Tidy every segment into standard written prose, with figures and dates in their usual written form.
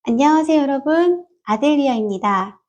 안녕하세요, 여러분. 아델리아입니다.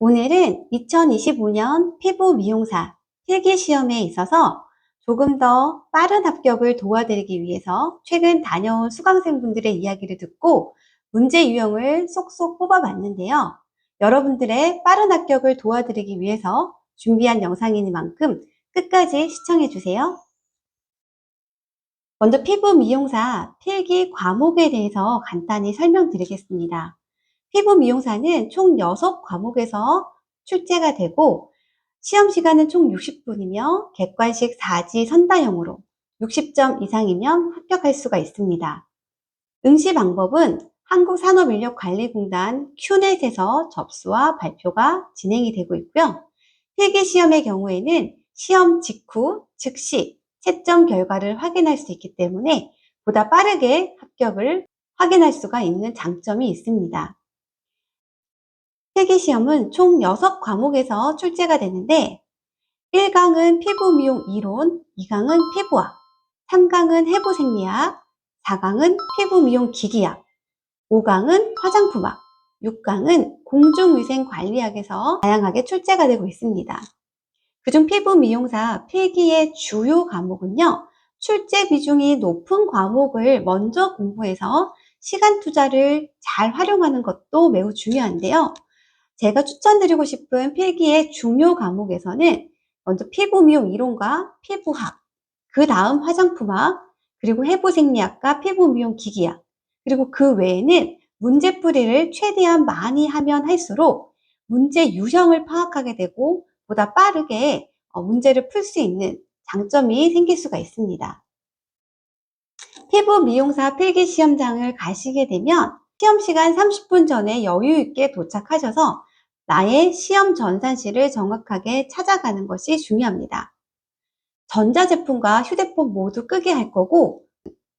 오늘은 2025년 피부 미용사 필기시험에 있어서 조금 더 빠른 합격을 도와드리기 위해서 최근 다녀온 수강생분들의 이야기를 듣고 문제 유형을 쏙쏙 뽑아봤는데요. 여러분들의 빠른 합격을 도와드리기 위해서 준비한 영상이니만큼 끝까지 시청해주세요. 먼저 피부 미용사 필기 과목에 대해서 간단히 설명드리겠습니다. 피부 미용사는 총 6과목에서 출제가 되고 시험 시간은 총 60분이며 객관식 4지 선다형으로 60점 이상이면 합격할 수가 있습니다. 응시 방법은 한국산업인력관리공단 큐넷에서 접수와 발표가 진행이 되고 있고요. 필기시험의 경우에는 시험 직후 즉시 채점 결과를 확인할 수 있기 때문에 보다 빠르게 합격을 확인할 수가 있는 장점이 있습니다. 필기시험은 총 6과목에서 출제가 되는데 1강은 피부 미용 이론, 2강은 피부학, 3강은 해부생리학, 4강은 피부 미용 기기학, 5강은 화장품학, 6강은 공중위생관리학에서 다양하게 출제가 되고 있습니다. 그중 피부 미용사 필기의 주요 과목은요, 출제 비중이 높은 과목을 먼저 공부해서 시간 투자를 잘 활용하는 것도 매우 중요한데요. 제가 추천드리고 싶은 필기의 중요 과목에서는 먼저 피부 미용 이론과 피부학, 그 다음 화장품학, 그리고 해부생리학과 피부 미용 기기학, 그리고 그 외에는 문제풀이를 최대한 많이 하면 할수록 문제 유형을 파악하게 되고 보다 빠르게 문제를 풀 수 있는 장점이 생길 수가 있습니다. 피부 미용사 필기시험장을 가시게 되면 시험 시간 30분 전에 여유 있게 도착하셔서 나의 시험 전산실을 정확하게 찾아가는 것이 중요합니다. 전자제품과 휴대폰 모두 끄게 할 거고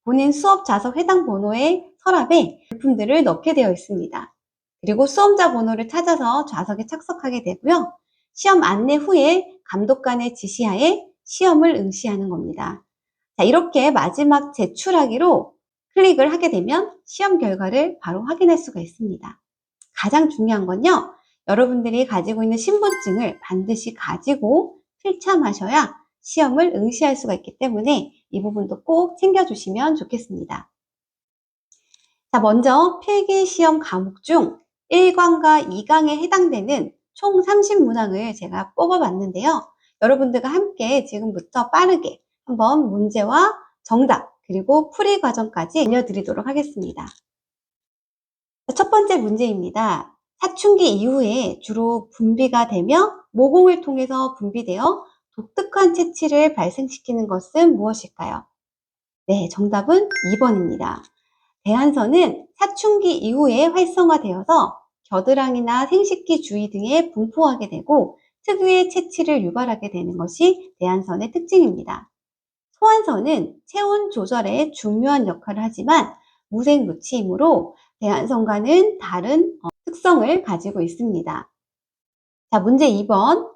본인 수업 좌석 해당 번호의 서랍에 제품들을 넣게 되어 있습니다. 그리고 수험자 번호를 찾아서 좌석에 착석하게 되고요. 시험 안내 후에 감독관의 지시하에 시험을 응시하는 겁니다. 자, 이렇게 마지막 제출하기로 클릭을 하게 되면 시험 결과를 바로 확인할 수가 있습니다. 가장 중요한 건요, 여러분들이 가지고 있는 신분증을 반드시 가지고 필참하셔야 시험을 응시할 수가 있기 때문에 이 부분도 꼭 챙겨주시면 좋겠습니다. 자, 먼저 필기시험 과목 중 1강과 2강에 해당되는 총 30문항을 제가 뽑아봤는데요. 여러분들과 함께 지금부터 빠르게 한번 문제와 정답 그리고 풀이 과정까지 알려드리도록 하겠습니다. 첫 번째 문제입니다. 사춘기 이후에 주로 분비가 되며 모공을 통해서 분비되어 독특한 채취를 발생시키는 것은 무엇일까요? 네, 정답은 2번입니다. 대한선은 사춘기 이후에 활성화되어서 겨드랑이나 생식기 주위 등에 분포하게 되고 특유의 채취를 유발하게 되는 것이 대한선의 특징입니다. 소환선은 체온 조절에 중요한 역할을 하지만 무색무취이므로 대한선과는 다른 특성을 가지고 있습니다. 자, 문제 2번.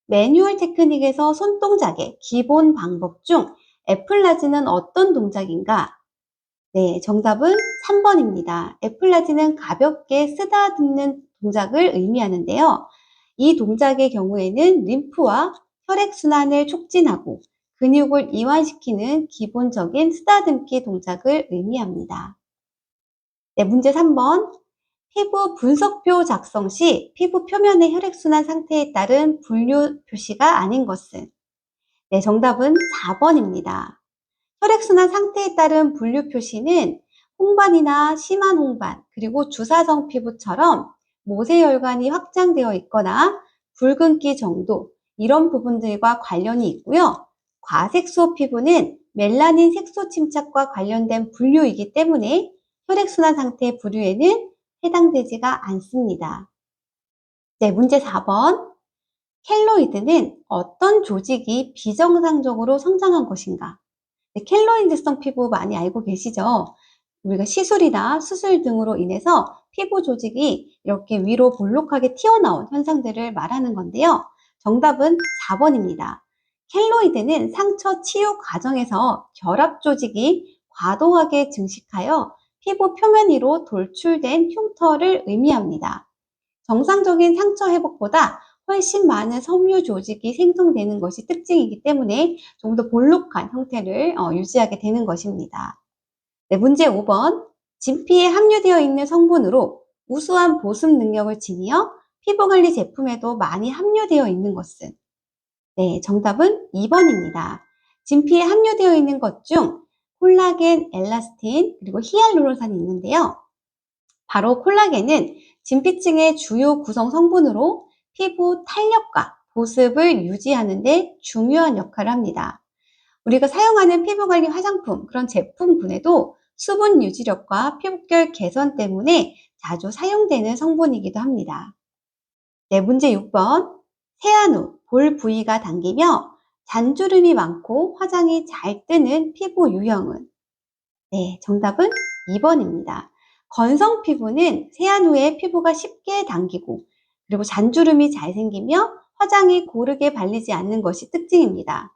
매뉴얼 테크닉에서 손동작의 기본 방법 중 애플라지는 어떤 동작인가? 네, 정답은 3번입니다. 애플라지는 가볍게 쓰다듬는 동작을 의미하는데요. 이 동작의 경우에는 림프와 혈액순환을 촉진하고 근육을 이완시키는 기본적인 쓰다듬기 동작을 의미합니다. 네, 문제 3번. 피부 분석표 작성 시 피부 표면의 혈액순환 상태에 따른 분류 표시가 아닌 것은? 네, 정답은 4번입니다. 혈액순환 상태에 따른 분류 표시는 홍반이나 심한 홍반, 그리고 주사성 피부처럼 모세혈관이 확장되어 있거나 붉은기 정도, 이런 부분들과 관련이 있고요. 과색소 피부는 멜라닌 색소 침착과 관련된 분류이기 때문에 혈액순환 상태의 분류에는 해당되지가 않습니다. 네, 문제 4번. 켈로이드는 어떤 조직이 비정상적으로 성장한 것인가? 네, 켈로이드성 피부 많이 알고 계시죠? 우리가 시술이나 수술 등으로 인해서 피부 조직이 이렇게 위로 볼록하게 튀어나온 현상들을 말하는 건데요. 정답은 4번입니다. 켈로이드는 상처 치유 과정에서 결합 조직이 과도하게 증식하여 피부 표면 위로 돌출된 흉터를 의미합니다. 정상적인 상처 회복보다 훨씬 많은 섬유 조직이 생성되는 것이 특징이기 때문에 좀 더 볼록한 형태를 유지하게 되는 것입니다. 네, 문제 5번. 진피에 함유되어 있는 성분으로 우수한 보습 능력을 지니어 피부관리 제품에도 많이 함유되어 있는 것은? 네, 정답은 2번입니다. 진피에 함유되어 있는 것 중 콜라겐, 엘라스틴, 그리고 히알루론산이 있는데요. 바로 콜라겐은 진피층의 주요 구성 성분으로 피부 탄력과 보습을 유지하는 데 중요한 역할을 합니다. 우리가 사용하는 피부관리 화장품, 그런 제품군에도 수분 유지력과 피부결 개선 때문에 자주 사용되는 성분이기도 합니다. 네, 문제 6번. 세안 후 볼 부위가 당기며 잔주름이 많고 화장이 잘 뜨는 피부 유형은? 네, 정답은 2번입니다. 건성 피부는 세안 후에 피부가 쉽게 당기고 그리고 잔주름이 잘 생기며 화장이 고르게 발리지 않는 것이 특징입니다.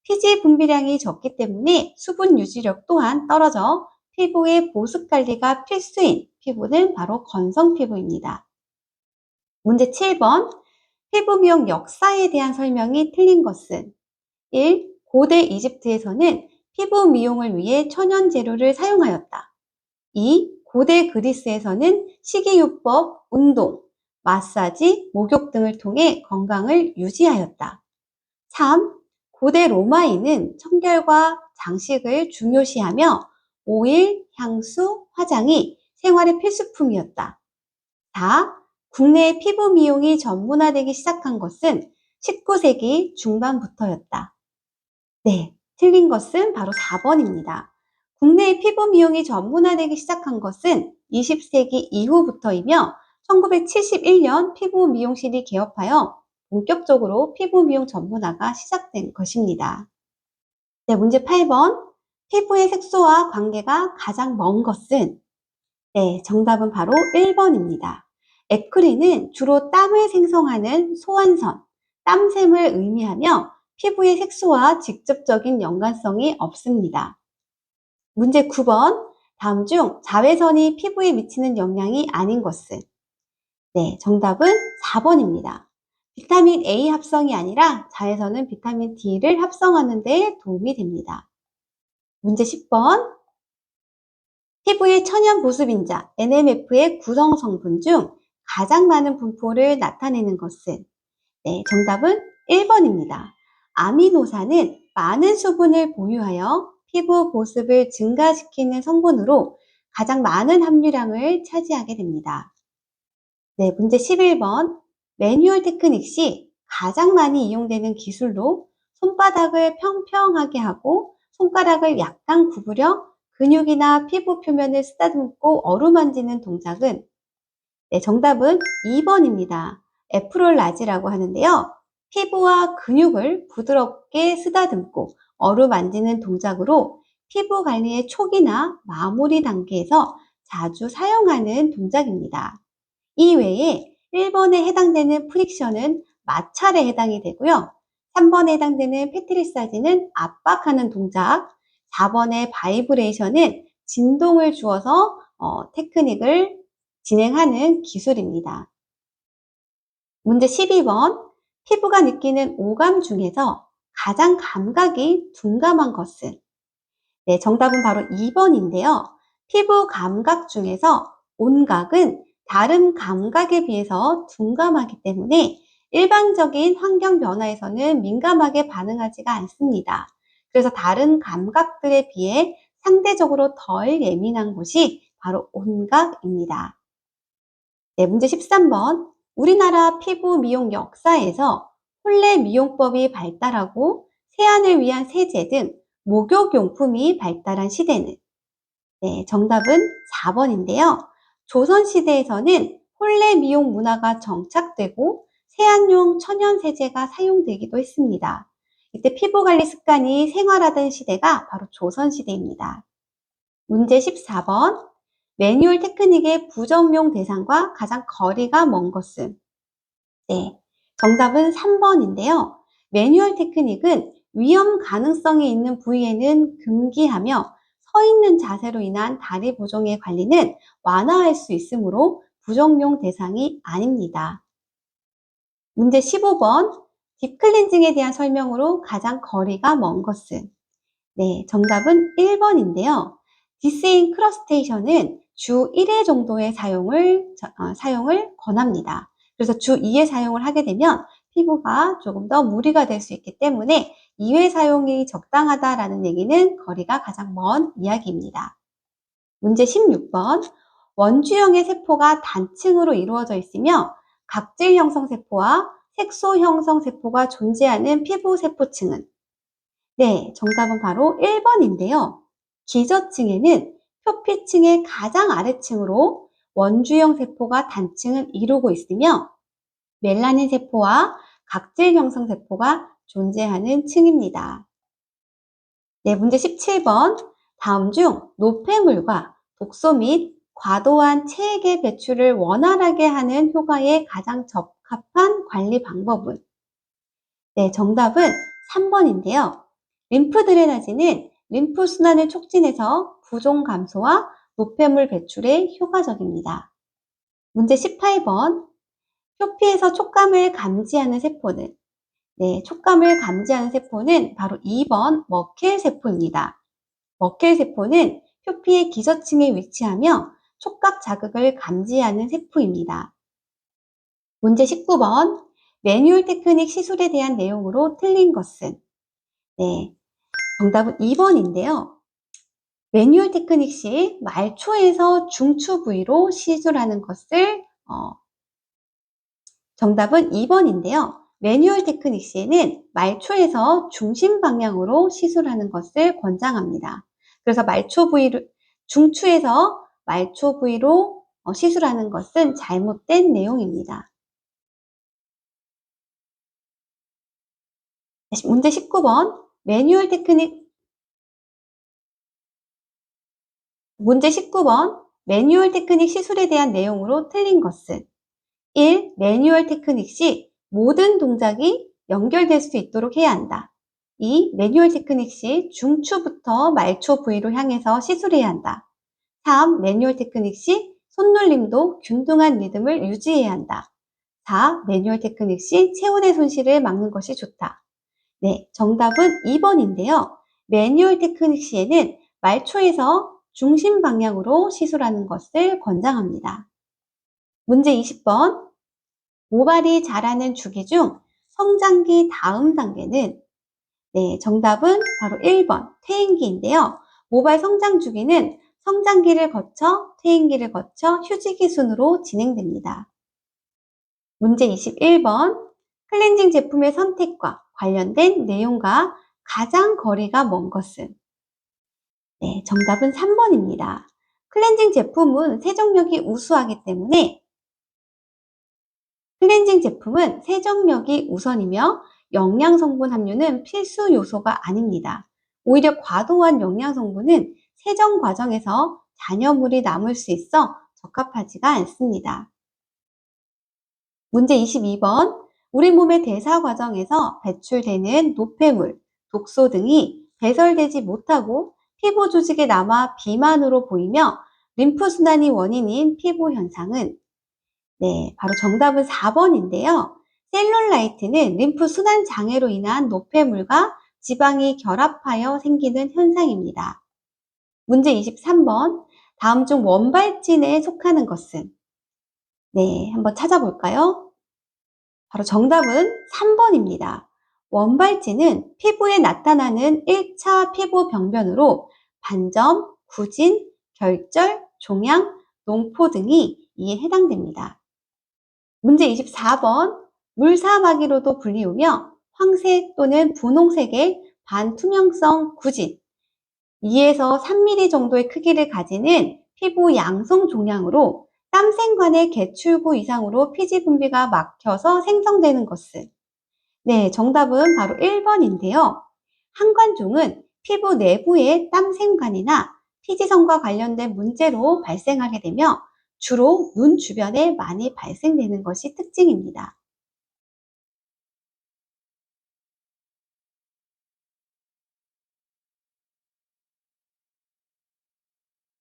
피지 분비량이 적기 때문에 수분 유지력 또한 떨어져 피부의 보습 관리가 필수인 피부는 바로 건성 피부입니다. 문제 7번. 피부 미용 역사에 대한 설명이 틀린 것은? 1. 고대 이집트에서는 피부 미용을 위해 천연 재료를 사용하였다. 2. 고대 그리스에서는 식이요법, 운동, 마사지, 목욕 등을 통해 건강을 유지하였다. 3. 고대 로마인은 청결과 장식을 중요시하며 오일, 향수, 화장이 생활의 필수품이었다. 4. 국내 피부 미용이 전문화되기 시작한 것은 19세기 중반부터였다. 네, 틀린 것은 바로 4번입니다. 국내 피부 미용이 전문화되기 시작한 것은 20세기 이후부터이며 1971년 피부 미용실이 개업하여 본격적으로 피부 미용 전문화가 시작된 것입니다. 네, 문제 8번. 피부의 색소와 관계가 가장 먼 것은? 네, 정답은 바로 1번입니다. 에크린은 주로 땀을 생성하는 소환선, 땀샘을 의미하며 피부의 색소와 직접적인 연관성이 없습니다. 문제 9번. 다음 중 자외선이 피부에 미치는 영향이 아닌 것은? 네, 정답은 4번입니다. 비타민 A 합성이 아니라 자외선은 비타민 D를 합성하는 데 도움이 됩니다. 문제 10번. 피부의 천연 보습인자 NMF의 구성 성분 중 가장 많은 분포를 나타내는 것은? 네, 정답은 1번입니다. 아미노산은 많은 수분을 보유하여 피부 보습을 증가시키는 성분으로 가장 많은 함유량을 차지하게 됩니다. 네, 문제 11번. 매뉴얼 테크닉 시 가장 많이 이용되는 기술로 손바닥을 평평하게 하고 손가락을 약간 구부려 근육이나 피부 표면을 쓰다듬고 어루만지는 동작은? 네, 정답은 2번입니다. 에프롤라지라고 하는데요. 피부와 근육을 부드럽게 쓰다듬고 어루만지는 동작으로 피부 관리의 초기나 마무리 단계에서 자주 사용하는 동작입니다. 이외에 1번에 해당되는 프릭션은 마찰에 해당이 되고요. 3번에 해당되는 패트리사지는 압박하는 동작, 4번의 바이브레이션은 진동을 주어서 테크닉을 진행하는 기술입니다. 문제 12번. 피부가 느끼는 오감 중에서 가장 감각이 둔감한 것은? 네, 정답은 바로 2번인데요. 피부 감각 중에서 온각은 다른 감각에 비해서 둔감하기 때문에 일반적인 환경 변화에서는 민감하게 반응하지가 않습니다. 그래서 다른 감각들에 비해 상대적으로 덜 예민한 곳이 바로 온각입니다. 네, 문제 13번. 우리나라 피부 미용 역사에서 혼례 미용법이 발달하고 세안을 위한 세제 등 목욕용품이 발달한 시대는? 네, 정답은 4번인데요. 조선시대에서는 혼례 미용 문화가 정착되고 세안용 천연 세제가 사용되기도 했습니다. 이때 피부 관리 습관이 생활화된 시대가 바로 조선시대입니다. 문제 14번. 매뉴얼 테크닉의 부정용 대상과 가장 거리가 먼 것은? 네, 정답은 3번인데요. 매뉴얼 테크닉은 위험 가능성이 있는 부위에는 금기하며 서 있는 자세로 인한 다리 부종의 관리는 완화할 수 있으므로 부정용 대상이 아닙니다. 문제 15번. 딥클렌징에 대한 설명으로 가장 거리가 먼 것은? 네, 정답은 1번인데요. 디스인 크러스테이션은 주 1회 정도의 사용을 권합니다. 그래서 주 2회 사용을 하게 되면 피부가 조금 더 무리가 될 수 있기 때문에 2회 사용이 적당하다라는 얘기는 거리가 가장 먼 이야기입니다. 문제 16번. 원주형의 세포가 단층으로 이루어져 있으며 각질 형성 세포와 색소 형성 세포가 존재하는 피부 세포층은? 네, 정답은 바로 1번인데요. 기저층에는 표피층의 가장 아래층으로 원주형 세포가 단층을 이루고 있으며 멜라닌 세포와 각질 형성 세포가 존재하는 층입니다. 네, 문제 17번. 다음 중 노폐물과 독소 및 과도한 체액의 배출을 원활하게 하는 효과에 가장 적합한 관리 방법은? 네, 정답은 3번인데요. 림프 드레나지는 림프 순환을 촉진해서 부종 감소와 노폐물 배출에 효과적입니다. 문제 18번. 표피에서 촉감을 감지하는 세포는? 네, 촉감을 감지하는 세포는 바로 2번 머켈 세포입니다. 머켈 세포는 표피의 기저층에 위치하며 촉각 자극을 감지하는 세포입니다. 문제 19번. 매뉴얼 테크닉 시술에 대한 내용으로 틀린 것은? 네, 정답은 2번인데요. 매뉴얼 테크닉 시 말초에서 중추 부위로 시술하는 것을 정답은 2번인데요. 매뉴얼 테크닉 시에는 말초에서 중심 방향으로 시술하는 것을 권장합니다. 그래서 중추에서 말초 부위로 시술하는 것은 잘못된 내용입니다. 문제 19번. 문제 19번. 매뉴얼 테크닉 시술에 대한 내용으로 틀린 것은? 1. 매뉴얼 테크닉 시 모든 동작이 연결될 수 있도록 해야 한다. 2. 매뉴얼 테크닉 시 중추부터 말초 부위로 향해서 시술해야 한다. 3. 매뉴얼 테크닉 시 손놀림도 균등한 리듬을 유지해야 한다. 4. 매뉴얼 테크닉 시 체온의 손실을 막는 것이 좋다. 네, 정답은 2번인데요. 매뉴얼 테크닉 시에는 말초에서 중심 방향으로 시술하는 것을 권장합니다. 문제 20번. 모발이 자라는 주기 중 성장기 다음 단계는? 네, 정답은 바로 1번 퇴행기인데요. 모발 성장 주기는 성장기를 거쳐 퇴행기를 거쳐 휴지기 순으로 진행됩니다. 문제 21번. 클렌징 제품의 선택과 관련된 내용과 가장 거리가 먼 것은? 네, 정답은 3번입니다. 클렌징 제품은 세정력이 우수하기 때문에 클렌징 제품은 세정력이 우선이며 영양성분 함유는 필수 요소가 아닙니다. 오히려 과도한 영양성분은 세정 과정에서 잔여물이 남을 수 있어 적합하지가 않습니다. 문제 22번. 우리 몸의 대사 과정에서 배출되는 노폐물, 독소 등이 배설되지 못하고 피부 조직에 남아 비만으로 보이며 림프순환이 원인인 피부 현상은? 네, 바로 정답은 4번인데요. 셀룰라이트는 림프 순환 장애로 인한 노폐물과 지방이 결합하여 생기는 현상입니다. 문제 23번. 다음 중 원발진에 속하는 것은? 네, 한번 찾아볼까요? 바로 정답은 3번입니다. 원발진은 피부에 나타나는 1차 피부 병변으로 반점, 구진, 결절, 종양, 농포 등이 이에 해당됩니다. 문제 24번. 물사마귀로도 불리우며 황색 또는 분홍색의 반투명성 구진, 2에서 3mm 정도의 크기를 가지는 피부 양성 종양으로 땀샘관의 개출구 이상으로 피지 분비가 막혀서 생성되는 것은? 네, 정답은 바로 1번인데요. 항관종은 피부 내부의 땀샘관이나 피지성과 관련된 문제로 발생하게 되며 주로 눈 주변에 많이 발생되는 것이 특징입니다.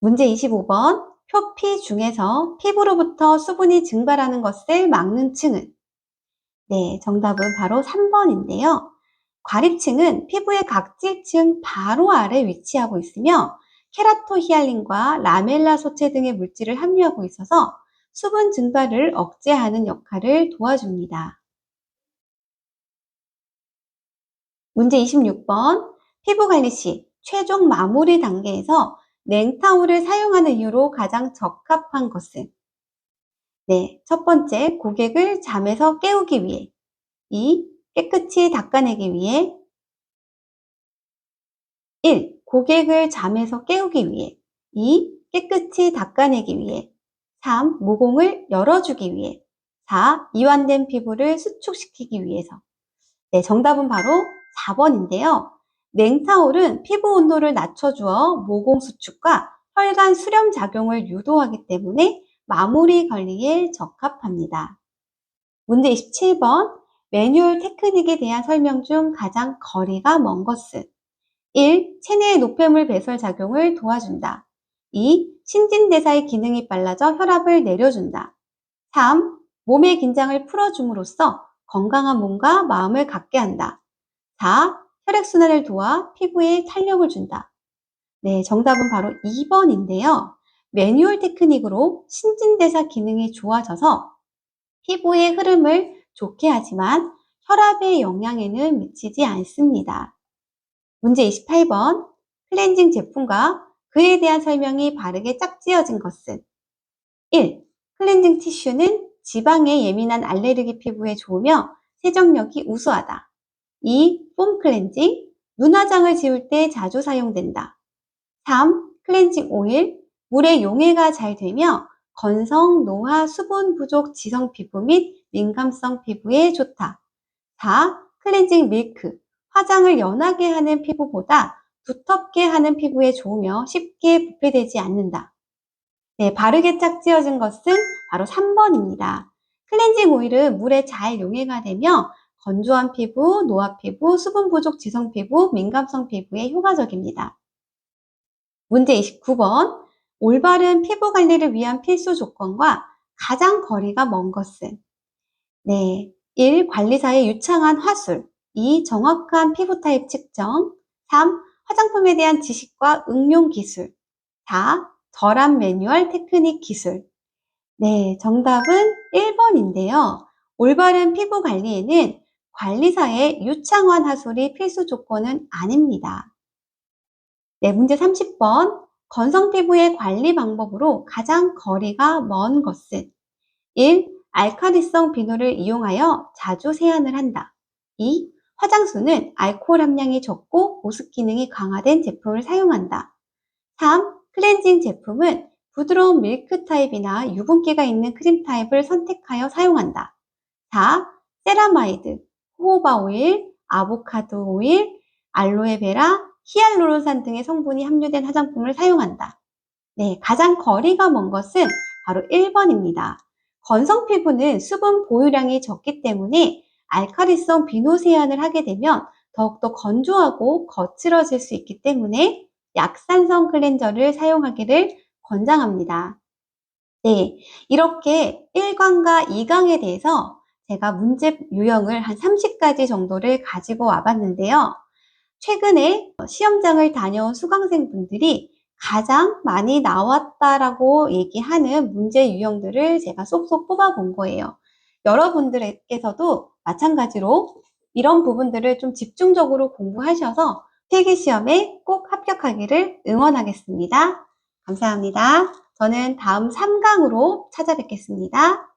문제 25번. 표피 중에서 피부로부터 수분이 증발하는 것을 막는 층은? 네, 정답은 바로 3번인데요. 과립층은 피부의 각질층 바로 아래 위치하고 있으며 케라토히알린과 라멜라 소체 등의 물질을 함유하고 있어서 수분 증발을 억제하는 역할을 도와줍니다. 문제 26번. 피부 관리 시 최종 마무리 단계에서 냉타올을 사용하는 이유로 가장 적합한 것은? 네, 첫 번째, 고객을 잠에서 깨우기 위해. 2. 깨끗이 닦아내기 위해. 1. 고객을 잠에서 깨우기 위해. 2. 깨끗이 닦아내기 위해. 3. 모공을 열어주기 위해. 4. 이완된 피부를 수축시키기 위해서. 네, 정답은 바로 4번인데요. 냉타올은 피부 온도를 낮춰주어 모공 수축과 혈관 수렴 작용을 유도하기 때문에 마무리 관리에 적합합니다. 문제 27번. 매뉴얼 테크닉에 대한 설명 중 가장 거리가 먼 것은? 1. 체내의 노폐물 배설 작용을 도와준다. 2. 신진대사의 기능이 빨라져 혈압을 내려준다. 3. 몸의 긴장을 풀어줌으로써 건강한 몸과 마음을 갖게 한다. 4. 혈액순환을 도와 피부에 탄력을 준다. 네, 정답은 바로 2번인데요. 매뉴얼 테크닉으로 신진대사 기능이 좋아져서 피부의 흐름을 좋게 하지만 혈압의 영향에는 미치지 않습니다. 문제 28번. 클렌징 제품과 그에 대한 설명이 바르게 짝지어진 것은? 1. 클렌징 티슈는 지방에 예민한 알레르기 피부에 좋으며 세정력이 우수하다. 2. 폼 클렌징, 눈화장을 지울 때 자주 사용된다. 3. 클렌징 오일, 물의 용해가 잘 되며 건성, 노화, 수분 부족 지성 피부 및 민감성 피부에 좋다. 4. 클렌징 밀크, 화장을 연하게 하는 피부보다 두텁게 하는 피부에 좋으며 쉽게 부패되지 않는다. 네, 바르게 짝지어진 것은 바로 3번입니다. 클렌징 오일은 물에 잘 용해가 되며 건조한 피부, 노화 피부, 수분 부족 지성 피부, 민감성 피부에 효과적입니다. 문제 29번. 올바른 피부 관리를 위한 필수 조건과 가장 거리가 먼 것은? 네, 1. 관리사의 유창한 화술. 2. 정확한 피부 타입 측정. 3. 화장품에 대한 지식과 응용 기술. 4. 절한 매뉴얼 테크닉 기술. 네, 정답은 1번인데요. 올바른 피부 관리에는 관리사의 유창한 화술이 필수 조건은 아닙니다. 네, 문제 30번. 건성 피부의 관리 방법으로 가장 거리가 먼 것은? 1. 알칼리성 비누를 이용하여 자주 세안을 한다. 2. 화장수는 알코올 함량이 적고 보습 기능이 강화된 제품을 사용한다. 3. 클렌징 제품은 부드러운 밀크 타입이나 유분기가 있는 크림 타입을 선택하여 사용한다. 4. 세라마이드, 호호바 오일, 아보카도 오일, 알로에베라, 히알루론산 등의 성분이 함유된 화장품을 사용한다. 네, 가장 거리가 먼 것은 바로 1번입니다. 건성 피부는 수분 보유량이 적기 때문에 알칼리성 비누 세안을 하게 되면 더욱더 건조하고 거칠어질 수 있기 때문에 약산성 클렌저를 사용하기를 권장합니다. 네, 이렇게 1강과 2강에 대해서 제가 문제 유형을 한 30가지 정도를 가지고 와봤는데요. 최근에 시험장을 다녀온 수강생분들이 가장 많이 나왔다라고 얘기하는 문제 유형들을 제가 쏙쏙 뽑아본 거예요. 여러분들께서도 마찬가지로 이런 부분들을 좀 집중적으로 공부하셔서 필기시험에 꼭 합격하기를 응원하겠습니다. 감사합니다. 저는 다음 3강으로 찾아뵙겠습니다.